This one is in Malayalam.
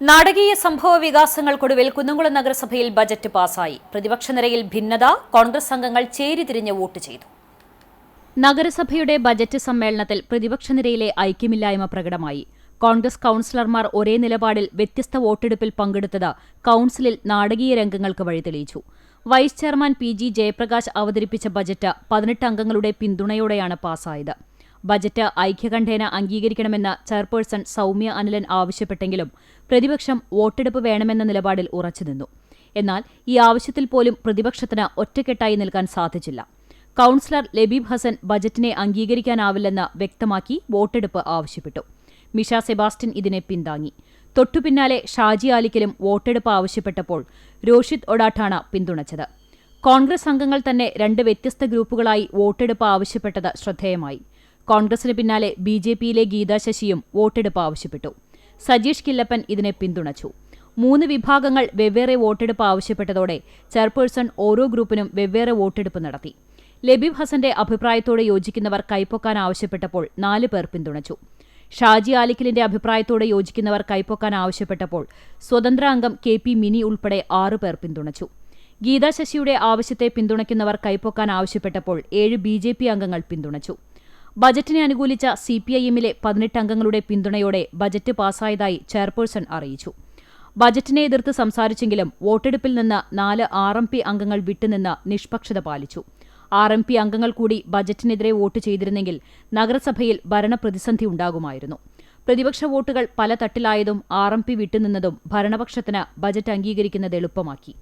നാടകീയ സംഭവ വികാസങ്ങൾക്കൊടുവിൽ കുന്നംകുളം നഗരസഭയിൽ ബജറ്റ് പാസായി. പ്രതിപക്ഷ നിരയിൽ ഭിന്നത, കോൺഗ്രസ് അംഗങ്ങൾ ചേരിതിരിഞ്ഞ് വോട്ട് ചെയ്തു. നഗരസഭയുടെ ബജറ്റ് സമ്മേളനത്തിൽ പ്രതിപക്ഷ നിരയിലെ ഐക്യമില്ലായ്മ പ്രകടമായി. കോൺഗ്രസ് കൌൺസിലർമാർ ഒരേ നിലപാടിൽ വ്യത്യസ്ത വോട്ടെടുപ്പിൽ പങ്കെടുത്തത് കൌൺസിലിൽ നാടകീയ രംഗങ്ങൾക്ക് വഴിതെളിയിച്ചു. Vice chairman P G. ജയപ്രകാശ് അവതരിപ്പിച്ച ബജറ്റ് 18 അംഗങ്ങളുടെ പിന്തുണയോടെയാണ് പാസായത്. ബജറ്റ് ഐക്യകണ്ഠേന അംഗീകരിക്കണമെന്ന് ചെയർപേഴ്സൺ സൗമ്യ അനിലൻ ആവശ്യപ്പെട്ടെങ്കിലും പ്രതിപക്ഷം വോട്ടെടുപ്പ് വേണമെന്ന നിലപാടിൽ ഉറച്ചുനിന്നു. എന്നാൽ ഈ ആവശ്യത്തിൽ പോലും പ്രതിപക്ഷത്തിന് ഒറ്റക്കെട്ടായി നിൽക്കാൻ സാധിച്ചില്ല. കൌൺസിലർ ലബീബ് ഹസൻ ബജറ്റിനെ അംഗീകരിക്കാനാവില്ലെന്ന് വ്യക്തമാക്കി വോട്ടെടുപ്പ് ആവശ്യപ്പെട്ടു. മിഷ സെബാസ്റ്റ്യൻ ഇതിനെ പിന്താങ്ങി. തൊട്ടുപിന്നാലെ ഷാജി ആലിക്കലും വോട്ടെടുപ്പ് ആവശ്യപ്പെട്ടപ്പോൾ രോഷിത് ഒഡാട്ടാണ് പിന്തുണച്ചത്. കോൺഗ്രസ് അംഗങ്ങൾ തന്നെ 2 വ്യത്യസ്ത ഗ്രൂപ്പുകളായി വോട്ടെടുപ്പ് ആവശ്യപ്പെട്ടത് ശ്രദ്ധേയമായി. കോൺഗ്രസിന് പിന്നാലെ ബി.ജെ.പിയിലെ ഗീതാ ശശിയും വോട്ടെടുപ്പ് ആവശ്യപ്പെട്ടു. സജീഷ് കില്ലപ്പൻ ഇതിനെ പിന്തുണച്ചു. 3 വിഭാഗങ്ങൾ വെവ്വേറെ വോട്ടെടുപ്പ് ആവശ്യപ്പെട്ടതോടെ ചെയർപേഴ്സൺ ഓരോ ഗ്രൂപ്പിനും വെവ്വേറെ വോട്ടെടുപ്പ് നടത്തി. ലബീബ് ഹസന്റെ അഭിപ്രായത്തോടെ യോജിക്കുന്നവർ കൈപ്പൊക്കാൻ ആവശ്യപ്പെട്ടപ്പോൾ 4 പേർ പിന്തുണച്ചു. ഷാജി ആലിക്കലിന്റെ അഭിപ്രായത്തോടെ യോജിക്കുന്നവർ കൈപ്പൊക്കാൻ ആവശ്യപ്പെട്ടപ്പോൾ സ്വതന്ത്ര അംഗം കെ.പി. മിനി ഉൾപ്പെടെ 6 പേർ പിന്തുണച്ചു. ഗീതാ ശശിയുടെ ആവശ്യത്തെ പിന്തുണയ്ക്കുന്നവർ കൈപ്പൊക്കാൻ ആവശ്യപ്പെട്ടപ്പോൾ 7 ബി.ജെ.പി. അംഗങ്ങൾ പിന്തുണച്ചു. ബജറ്റിനെ അനുകൂലിച്ച CPIMലെ 18 അംഗങ്ങളുടെ പിന്തുണയോടെ ബജറ്റ് പാസായതായി ചെയർപേഴ്സൺ അറിയിച്ചു. ബജറ്റിനെ എതിർത്ത് സംസാരിച്ചെങ്കിലും വോട്ടെടുപ്പിൽ നിന്ന് 4 RMP അംഗങ്ങൾ വിട്ടുനിന്ന് നിഷ്പക്ഷത പാലിച്ചു. RMP അംഗങ്ങൾ കൂടി ബജറ്റിനെതിരെ വോട്ട് ചെയ്തിരുന്നെങ്കിൽ നഗരസഭയിൽ ഭരണപ്രതിസന്ധി ഉണ്ടാകുമായിരുന്നു. പ്രതിപക്ഷ വോട്ടുകൾ പല തട്ടിലായതും RMP വിട്ടുനിന്നതും ഭരണപക്ഷത്തിന് ബജറ്റ് അംഗീകരിക്കുന്നത് എളുപ്പമാക്കി.